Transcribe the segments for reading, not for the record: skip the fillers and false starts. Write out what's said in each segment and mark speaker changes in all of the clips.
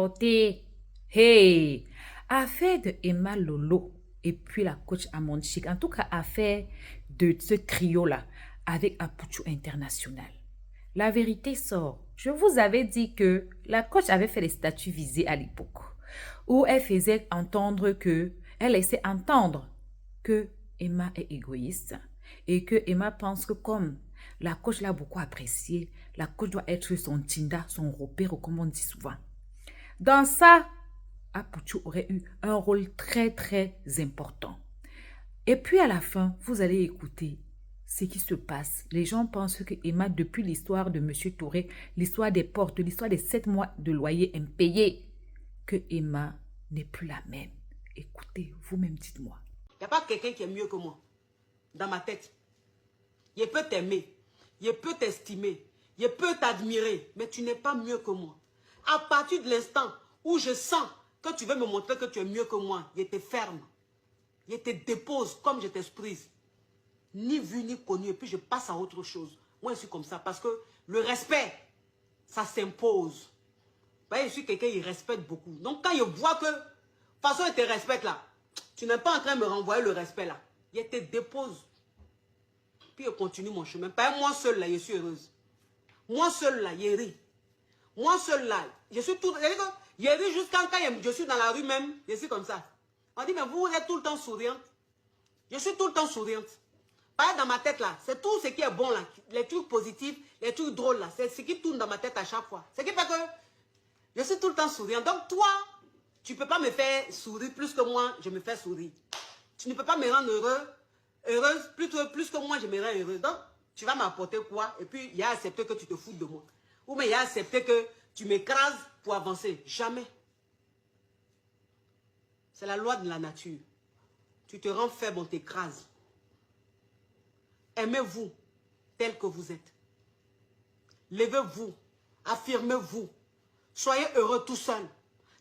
Speaker 1: reporter. Hey! Affaire de Emma Lolo et puis la coach Amonchik. En tout cas, affaire de ce trio-là avec Apuchu International. La vérité sort. Je vous avais dit que la coach avait fait les statuts visés à l'époque où elle faisait entendre que, elle laissait entendre que Emma est égoïste et que Emma pense que comme la coach l'a beaucoup apprécié, la coach doit être son Tinder, son repère, comme on dit souvent. Dans ça, Apuchu aurait eu un rôle très très important. Et puis à la fin, vous allez écouter ce qui se passe. Les gens pensent que Emma, depuis l'histoire de M. Touré, l'histoire des portes, l'histoire des 7 mois de loyer impayé, que Emma n'est plus la même. Écoutez, vous-même dites-moi.
Speaker 2: Il n'y a pas quelqu'un qui est mieux que moi, dans ma tête. Je peux t'aimer, je peux t'estimer, je peux t'admirer, mais tu n'es pas mieux que moi. À partir de l'instant où je sens que tu veux me montrer que tu es mieux que moi, je te ferme. Je te dépose comme je t'exprise. Ni vu ni connu, et puis je passe à autre chose. Moi, je suis comme ça parce que le respect, ça s'impose. Vous voyez, je suis quelqu'un qui respecte beaucoup. Donc, quand je vois que, de toute façon, je te respecte là, tu n'es pas en train de me renvoyer le respect là. Je te dépose. Puis je continue mon chemin. Pas moi seul là, je suis heureuse. Moi seul là, je ris. Moi seul là, je suis tout... Je ris jusqu'à quand je suis dans la rue même, je suis comme ça. On dit, mais vous êtes tout le temps souriante. Je suis tout le temps souriante. Pas dans ma tête là, c'est tout ce qui est bon là, les trucs positifs, les trucs drôles là, c'est ce qui tourne dans ma tête à chaque fois. Ce qui fait que je suis tout le temps souriant. Donc toi, tu ne peux pas me faire sourire plus que moi, je me fais sourire. Tu ne peux pas me rendre heureuse plus que moi, je me rends heureuse. Donc tu vas m'apporter quoi? Et puis il y a accepté que tu te foutes de moi. Ou bien il y a accepté que tu m'écrases pour avancer. Jamais. C'est la loi de la nature. Tu te rends faible, on t'écrase. Aimez-vous tel que vous êtes. Levez-vous. Affirmez-vous. Soyez heureux tout seul.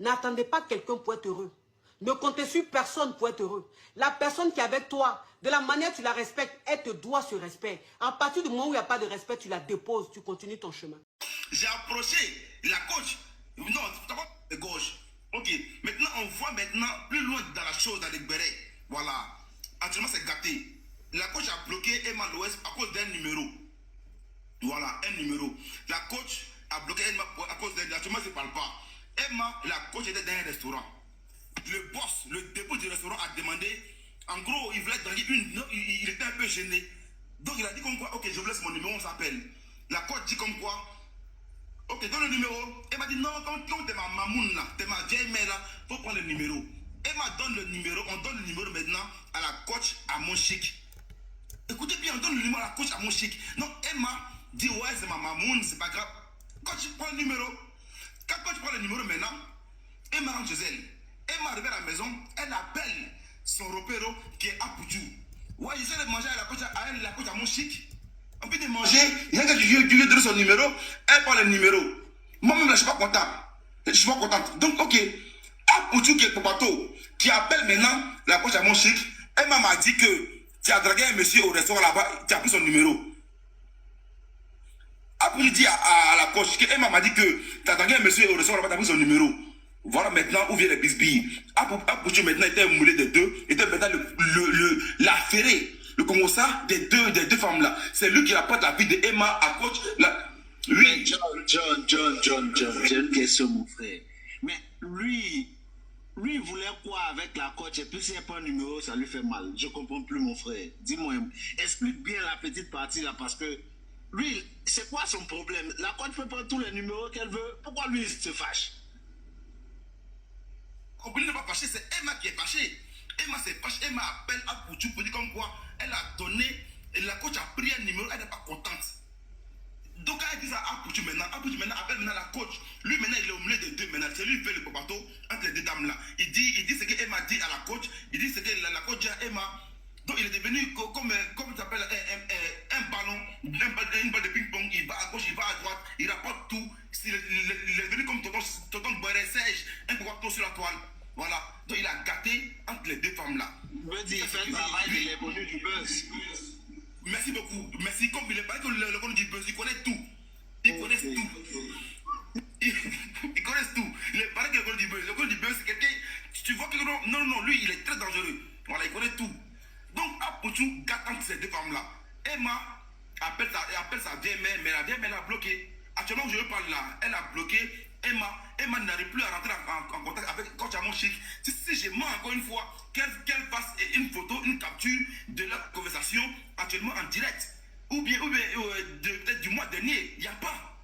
Speaker 2: N'attendez pas quelqu'un pour être heureux. Ne comptez sur personne pour être heureux. La personne qui est avec toi, de la manière que tu la respectes, elle te doit ce respect. À partir du moment où il n'y a pas de respect, tu la déposes, tu continues ton chemin.
Speaker 3: J'ai approché la coach. Non, d'abord de gauche. Ok, maintenant on voit plus loin dans la chose, dans les bérets. Voilà. Actuellement c'est gâté. La coach a bloqué Emma l'Ouest à cause d'un numéro. Voilà, un numéro. La coach a bloqué Emma à cause d'un numéro. Actuellement, je ne parle pas. Emma, la coach était dans un restaurant. Le boss, le dépôt du restaurant a demandé. En gros, il voulait draguer il était un peu gêné. Donc il a dit comme quoi, ok, je vous laisse mon numéro, on s'appelle. La coach dit comme quoi, ok, donne le numéro. Emma dit non, quand t'es ma mamoun là, t'es ma vieille mère là, faut prendre le numéro. Emma donne le numéro, on donne le numéro maintenant à la coach à mon chic. Écoutez bien, on donne le numéro à la coach à mon chic. Non, Emma dit ouais, c'est ma mamoun, c'est pas grave. Coach prend le numéro. Quand coach prend le numéro maintenant, Emma rentre chez elle. Emma arrive à la maison, elle appelle son repéro qui est Apuchu. Ouais, j'essaie de manger à la coach à mon chic. On peut de manger, il y a quelqu'un qui lui donne son numéro, elle prend le numéro. Moi-même, là, je suis pas content. Je suis pas contente. Donc, ok, Apuchu qui est Popato, qui appelle maintenant la coach à mon chic, Emma m'a dit que tu as dragué un monsieur au restaurant là-bas, tu as pris son numéro. Après, il dit à la coach que Emma m'a dit que tu as dragué un monsieur au restaurant là-bas, tu as pris son numéro. Voilà maintenant où vient les bisbilles. Apuchu maintenant était moulé des deux, était maintenant l'affairé, le commensat des deux femmes là. C'est lui qui rapporte la vie de Emma à coach.
Speaker 4: Oui. John, j'ai une question, mon frère. Mais lui, il voulait quoi avec la coach? Et puis s'il n'y a pas un numéro, ça lui fait mal. Je ne comprends plus, mon frère. Dis-moi, explique bien la petite partie là, parce que lui, c'est quoi son problème? La coach peut prendre tous les numéros qu'elle veut. Pourquoi lui, il se fâche?
Speaker 3: Compris n'est pas fâché, c'est Emma qui est fâchée. Emma s'est fâchée, Emma appelle Apuchu pour dire comme quoi elle a donné, et la coach a pris un numéro, elle n'est pas contente. Donc quand elle dit ça à Apuchu maintenant appelle maintenant la coach. Lui maintenant il est au milieu des deux maintenant. C'est lui qui fait le popato entre les deux dames là. Il dit ce que Emma dit à la coach. Il dit ce que la coach dit à Emma. Donc il est devenu comme tu appelles un ballon, une balle de ping-pong. Il va à gauche, il va à droite, il rapporte tout. Il est devenu comme tonton Boiré Sèche, un popato sur la toile. Voilà. Donc il a gâté entre les deux femmes là.
Speaker 4: Il fait le travail, il est venu du buzz.
Speaker 3: Merci beaucoup. Merci. Comme il est pas que le connu du buzz, il connaît tout. Ils connaissent tout. Ils connaissent tout. Il paraît que non, lui, il est très dangereux. Voilà, il connaît tout. Donc, Apouchou gâte entre ces deux femmes-là. Emma appelle sa vieille mère, mais la vieille mère l'a bloqué. Actuellement, je parle là, elle a bloqué Emma n'arrive plus à rentrer en contact avec Coach Amon Chic. Si je mens encore une fois, qu'elle fasse une photo, une capture de leur conversation actuellement en direct. Ou bien peut-être du mois dernier. Il n'y a pas.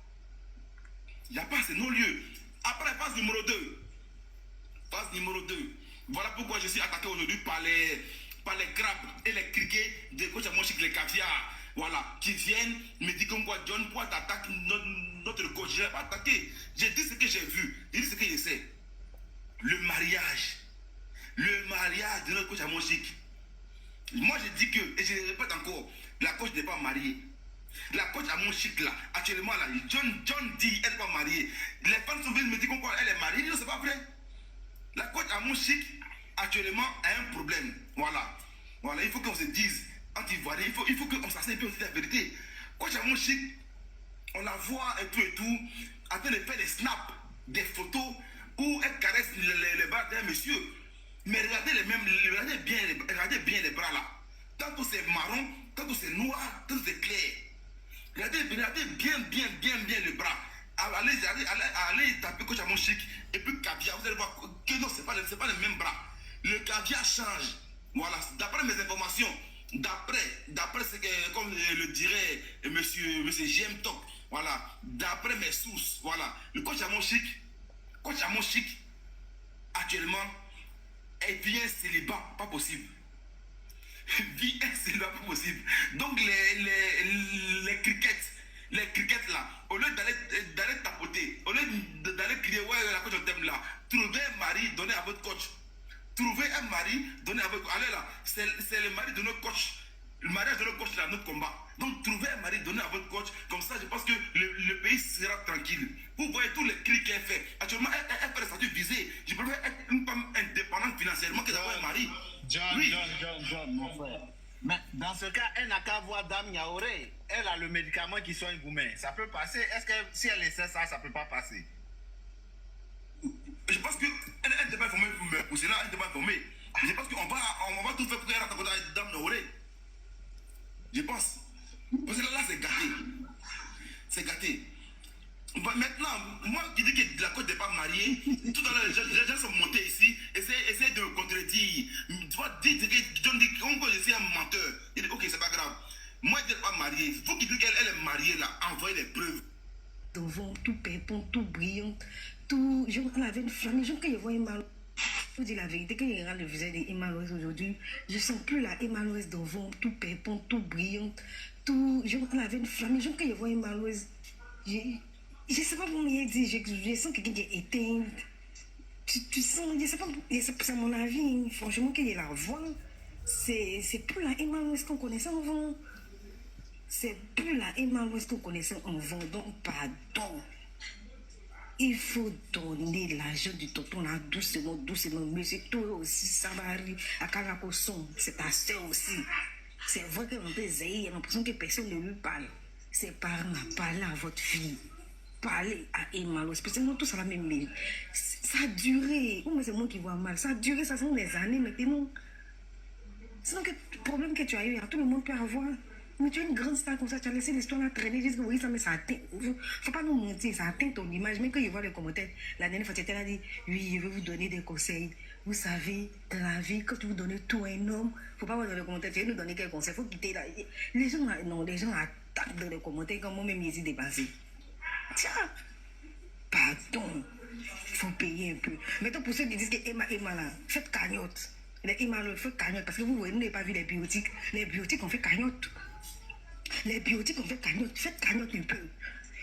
Speaker 3: Il n'y a pas, c'est non-lieu. Après, phase numéro 2. Phase numéro 2. Voilà pourquoi je suis attaqué aujourd'hui par les crabes et les criquets de Coach Amon Chic, les caviars. Voilà, qui viennent me dire comme quoi John, pourquoi t'attaques notre coach? Je n'ai pas attaqué. J'ai dit ce que j'ai vu. J'ai dit ce que je sais. Le mariage de notre coach Amon Chic. Moi, je dis que, et je le répète encore, la coach n'est pas mariée. La coach Amon Chic là, actuellement là, John dit elle n'est pas mariée. Les fans sont venus me dire comme quoi elle est mariée. Non, c'est pas vrai. La coach Amon Chic, actuellement, a un problème. Voilà, il faut qu'on se dise. Anti-Ivoirien, il faut qu'on s'asseye un peu aussi la vérité. Coach Amon Chic, on la voit et tout, en train de faire des snaps, des photos où elle caresse les bras d'un monsieur. Mais regardez bien les bras là. Tantôt c'est marron, tantôt c'est noir, tantôt c'est clair. Regardez bien les bras. Allez taper Coach Amon Chic et puis caviar, vous allez voir que non, c'est pas le même bras. Le caviar change. Voilà, d'après mes informations. D'après ce que, comme le dirait monsieur JM Top, voilà, d'après mes sources, voilà, le coach Amon Chic, actuellement, elle vit un célibat, pas possible. Vit un célibat, pas possible. Donc les crickets là, au lieu d'aller tapoter, au lieu d'aller crier, ouais, la coach on t'aime là, trouvez un mari, donnez à votre coach. Trouvez un mari, donnez à votre... Allez là, c'est le mari de notre coach. Le mariage de notre coach, c'est notre combat. Donc, trouvez un mari, donnez à votre coach. Comme ça, je pense que le pays sera tranquille. Vous voyez tous les cris qu'elle fait. Actuellement, elle fait le statut visé. Je préfère être une femme indépendante financièrement que d'avoir un mari.
Speaker 4: John, mon frère. Mais dans ce cas, elle n'a qu'à voir Dame Yaoré. Elle a le médicament qui soigne Goumen. Ça peut passer. Est-ce que si elle essaie ça, ça ne peut pas passer?
Speaker 3: Je pense qu'elle n'était pas informée pour cela, elle n'était pas informée. Je pense qu'on va tout faire pour qu'elle rentre avec Dame Yaoré. Je pense. Parce que là, c'est gâté. C'est gâté. Maintenant, moi qui dis que la côte n'est pas mariée, tout à l'heure, les gens sont montés ici, essaient de me contredire. Tu vois, dites que John dit que je suis un menteur. Il dit, ok, c'est pas grave. Moi, je n'ai pas mariée. Vous qui dites qu'elle est mariée là, envoyez les preuves.
Speaker 5: Devant, tout pépon, tout brillant, tout. On avait une flamme. Je quand je vois Emma, je vous dis la vérité, quand je regarde le visage d'Emma Loès aujourd'hui, je ne sens plus la Emma Loès devant, tout pépon, tout brillant, tout. On avait une flamme. Quand je vois Emma Loès, je ne sais pas comment il dit, je sens quelqu'un qui est éteint. Tu sens, je ne sais pas, c'est mon avis, franchement, quand je la vois, c'est plus la Emma Loès qu'on connaissait avant. C'est plus la Emma Loès qu'on connaissait avant, donc pardon. Il faut donner l'argent du tonton là doucement. Mais c'est toi aussi, ça va arriver. À Karakoson, c'est ta soeur aussi. C'est vrai qu'on peut essayer, il y a l'impression que personne ne lui parle. Ses parents parlent à votre fille. Parlez à Emma Loès. Parce que nous, tout ça va même mêler. Ça a duré. Ou c'est moi qui vois mal. Ça a duré, ça sont des années maintenant. Sinon, le problème que tu as eu, tout le monde peut avoir. Mais tu es une grande star comme ça, tu as laissé l'histoire là traîner, juste que oui, ça, mais ça atteint. Faut pas nous mentir, ça atteint ton image. Même quand il voit les commentaires, la dernière fois, tu a dit, oui, je vais vous donner des conseils. Vous savez, dans la vie, quand vous donnez tout à un homme, faut pas voir dans les commentaires, tu veux nous donner quel conseil, faut quitter là. Les gens attaquent dans les commentaires quand moi-même, ils y dépassent. Tiens, pardon, il faut payer un peu. Maintenant, pour ceux qui disent que Emma là, faites cagnotte. Les Emma là, faites cagnotte, parce que vous voyez, vous n'avez pas vu les biotiques. Les biotiques, on fait cagnotte. Les biotiques, on fait cagnotte. Faites cagnotte un peu.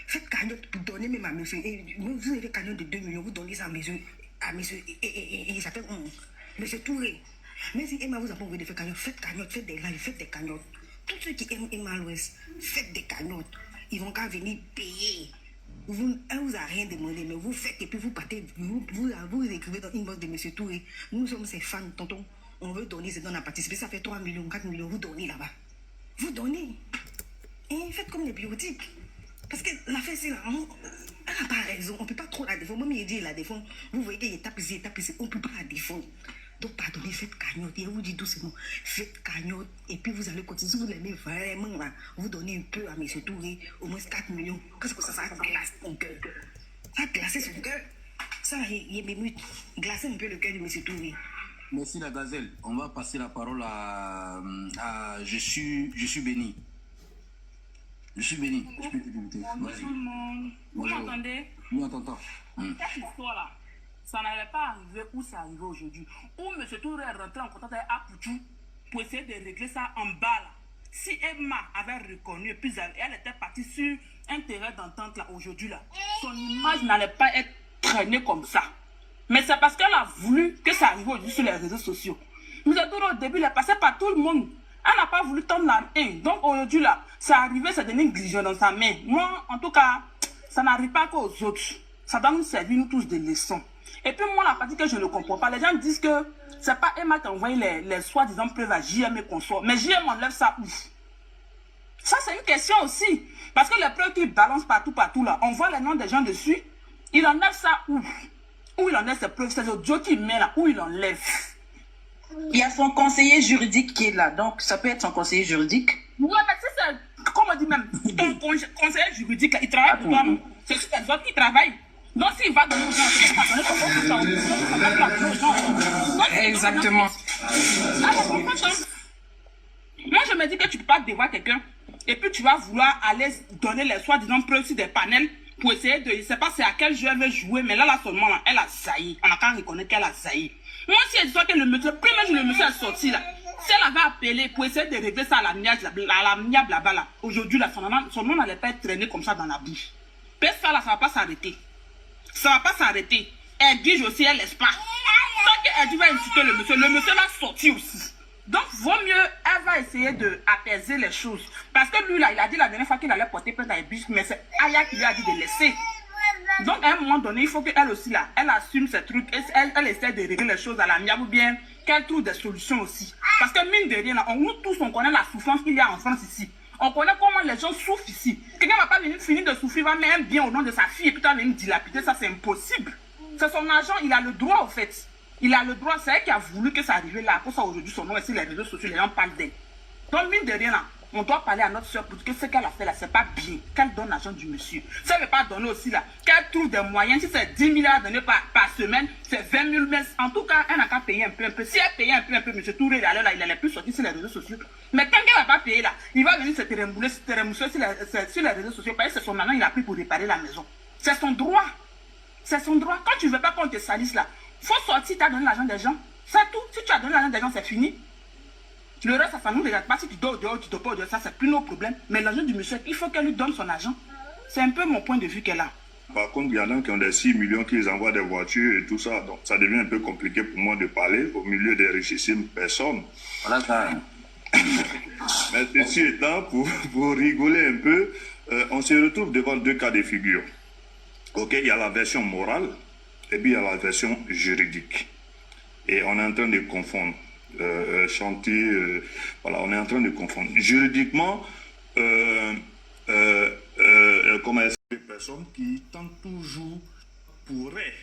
Speaker 5: Faites cagnotte pour donner même à monsieur. Et vous avez cagnotte de 2 millions, vous donnez ça à monsieur. Et il s'appelle monsieur Touré. Mais si Emma vous a pas envie de faire cagnotte, faites cagnotte, faites des lives, faites des cagnottes. Tous ceux qui aiment Emma Loès, faites des cagnottes. Ils vont qu'à venir payer. Elle vous a rien demandé, mais vous faites et puis vous partez, vous écrivez dans l'inbox de monsieur Touré. Nous sommes ses fans, tonton. On veut donner, c'est dans la participer. Ça fait 3 millions, 4 millions, vous donnez là-bas. Vous donnez. Et faites comme les biotiques. Parce que l'affaire, c'est là. Elle n'a pas raison. On ne peut pas trop la défendre. Même il dit la défendre. Vous voyez qu'il tape ici. On ne peut pas la défendre. Donc, pardonnez, faites cagnotte. Et on vous dit doucement, faites cagnotte. Et puis, vous allez continuer. Si vous l'aimez vraiment, là, vous donnez un peu à M. Touré, au moins 4 millions. Qu'est-ce que ça glace ton cœur? Ça a glacé son cœur. Ça, il est même glacé un peu le cœur de M. Touré.
Speaker 6: Merci la gazelle. On va passer la parole à je suis béni. Je suis béni. Je peux t'écouter.
Speaker 7: Bonjour tout le monde. Vous m'entendez?
Speaker 6: Oui, on t'entend.
Speaker 7: Cette histoire-là, ça n'allait pas arriver où c'est arrivé aujourd'hui. Où M. Touré est rentré en contact avec Apouchou pour essayer de régler ça en bas là. Si Emma avait reconnu et puis elle était partie sur un terrain d'entente là aujourd'hui là, son image n'allait pas être traînée comme ça. Mais c'est parce qu'elle a voulu que ça arrive aujourd'hui sur les réseaux sociaux. M. Touré au début il est passé par tout le monde. Elle n'a pas voulu tendre la main. Donc aujourd'hui là, c'est arrivé, c'est donné une grillon dans sa main. Moi, en tout cas, ça n'arrive pas qu'aux autres. Ça doit nous servir, nous tous, des leçons. Et puis moi, la partie que je ne comprends pas, les gens disent que c'est pas Emma qui a envoyé les soi-disant preuves à JM et consorts. Mais JM enlève ça où? Ça, c'est une question aussi. Parce que les preuves qu'il balance partout là, on voit les noms des gens dessus. Il enlève ça où? Où il enlève ses preuves? C'est le Dieu qui met là, où il enlève.
Speaker 8: Il y a son conseiller juridique qui est là, donc ça peut être son conseiller juridique.
Speaker 7: Ouais, mais c'est, comme on dit même, ton conseiller juridique, là, il travaille pour toi, non? C'est sur les autres qui travaillent. Donc s'il va donner aux gens, c'est pas donner aux gens.
Speaker 8: Exactement.
Speaker 7: Moi, je me dis que tu ne peux pas dévoir quelqu'un et puis tu vas vouloir aller donner les soi-disant preuves sur des panels pour essayer de... Je ne sais pas c'est à quel jeu elle veut jouer, mais là seulement, là, elle a zaï. On a qu'à reconnaître qu'elle a zaï. Moi, si elle dit que le monsieur, le premier jour le monsieur est sorti là, si elle avait appelé pour essayer de régler ça à l'amiable là-bas là, aujourd'hui là, son nom n'allait pas être traîné comme ça dans la bouche. Mais ça là, ça ne va pas s'arrêter. Ça ne va pas s'arrêter. Elle dit aussi, elle laisse pas. Tant qu'elle dit va insulter le monsieur l'a sorti aussi. Donc, vaut mieux, elle va essayer d'apaiser les choses. Parce que lui là, il a dit la dernière fois qu'il allait porter plainte à Ebus, mais c'est Aya qui lui a dit de laisser. Donc, à un moment donné, il faut qu'elle aussi, là, elle assume ses trucs, elle essaie de régler les choses à l'amiable ou bien qu'elle trouve des solutions aussi. Parce que, mine de rien, là, nous tous, on connaît la souffrance qu'il y a en France ici. On connaît comment les gens souffrent ici. Quelqu'un ne va pas venir finir de souffrir, va mettre un bien au nom de sa fille et puis tu vas venir dilapider, ça c'est impossible. C'est son argent, il a le droit au fait. Il a le droit, c'est elle qui a voulu que ça arrive là. Pour ça, aujourd'hui, son nom est sur les réseaux sociaux, les gens parlent d'elle. Donc, mine de rien, là, on doit parler à notre soeur pour dire que ce qu'elle a fait là, c'est pas bien. Qu'elle donne l'argent du monsieur. Ça ne veut pas donner aussi là. Qu'elle trouve des moyens. Si c'est 10 000 à donner par semaine, c'est 20 000. Mais en tout cas, elle n'a qu'à payer un peu. Si elle payait un peu, monsieur Touré, là, il n'allait plus sortir sur les réseaux sociaux. Mais tant qu'elle va pas payer là, il va venir se remousser sur les réseaux sociaux. Parce que c'est son argent, il a pris pour réparer la maison. C'est son droit. C'est son droit. Quand tu ne veux pas qu'on te salisse là, faut sortir, tu as donné l'argent des gens. C'est tout. Si tu as donné l'argent des gens, c'est fini. Le reste, ça ne nous regarde pas. Si tu dors dehors, tu dors pas dehors, ça, c'est plus nos problèmes. Mais l'argent du monsieur, il faut qu'elle lui donne son argent. C'est un peu mon point de vue qu'elle a.
Speaker 3: Par contre, il y en a qui ont des 6 millions qui les envoient des voitures et tout ça. Donc, ça devient un peu compliqué pour moi de parler au milieu des richissimes personnes.
Speaker 6: Voilà ça.
Speaker 3: Mais ceci étant, pour rigoler un peu, on se retrouve devant deux cas de figure. Ok, il y a la version morale et puis il y a la version juridique. Et on est en train de confondre. Chantier, voilà, on est en train de confondre. Juridiquement, comment est-ce que les personnes qui tentent toujours pourraient,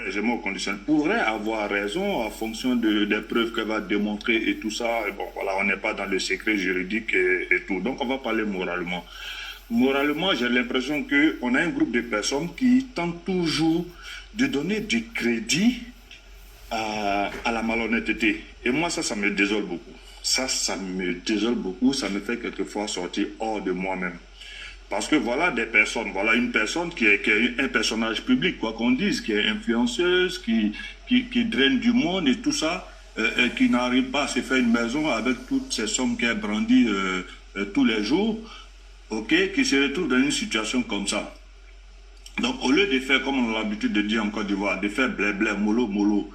Speaker 3: je mets au conditionnel, pourraient avoir raison en fonction des preuves qu'elle va démontrer et tout ça. Et bon, voilà, on n'est pas dans le secret juridique et tout. Donc, on va parler moralement. Moralement, j'ai l'impression qu'on a un groupe de personnes qui tentent toujours de donner du crédit à la malhonnêteté. Et moi, ça me désole beaucoup. Ça me désole beaucoup. Ça me fait quelquefois sortir hors de moi-même. Parce que voilà des personnes, voilà une personne qui est un personnage public, quoi qu'on dise, qui est influenceuse, qui draine du monde et tout ça, qui n'arrive pas à se faire une maison avec toutes ces sommes qu'elle brandit tous les jours, ok, qui se retrouve dans une situation comme ça. Donc, au lieu de faire, comme on a l'habitude de dire en Côte d'Ivoire, de faire blé, blé, mollo, mollo,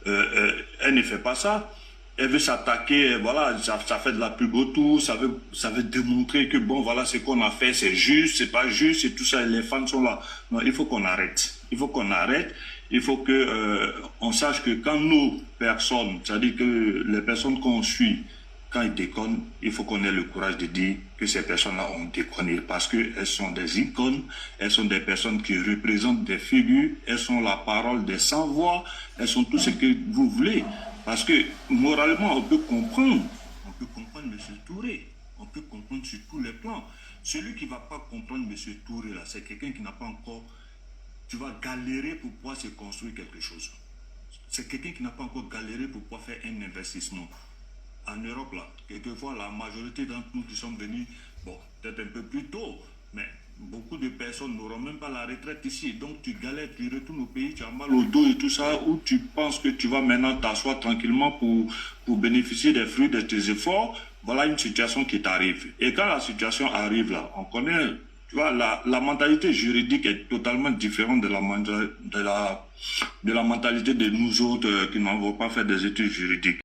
Speaker 3: elle ne fait pas ça. Elle veut s'attaquer, voilà, ça fait de la pub autour, ça veut démontrer que bon, voilà, ce qu'on a fait, c'est juste, c'est pas juste, et tout ça, et les fans sont là. Non, il faut qu'on arrête. Il faut qu'on arrête. Il faut que on sache que quand nos personnes, c'est-à-dire que les personnes qu'on suit, quand ils déconnent, il faut qu'on ait le courage de dire que ces personnes-là ont déconné parce qu'elles sont des icônes, elles sont des personnes qui représentent des figures, elles sont la parole des sans-voix, elles sont tout ce que vous voulez.
Speaker 9: Parce que moralement, on peut comprendre. On peut comprendre M. Touré. On peut comprendre sur tous les plans. Celui qui ne va pas comprendre M. Touré, là, c'est quelqu'un qui n'a pas encore... Tu vas galérer pour pouvoir se construire quelque chose. C'est quelqu'un qui n'a pas encore galéré pour pouvoir faire un investissement. En Europe, là, quelquefois, la majorité d'entre nous qui sommes venus, bon, peut-être un peu plus tôt, mais beaucoup de personnes n'auront même pas la retraite ici. Donc, tu galères, tu retournes au pays, tu as mal au dos et tout ça, ou tu penses que tu vas maintenant t'asseoir tranquillement pour bénéficier des fruits de tes efforts. Voilà une situation qui t'arrive. Et quand la situation arrive, là, on connaît... Tu vois, la mentalité juridique est totalement différente de la mentalité de nous autres qui n'avons pas fait des études juridiques.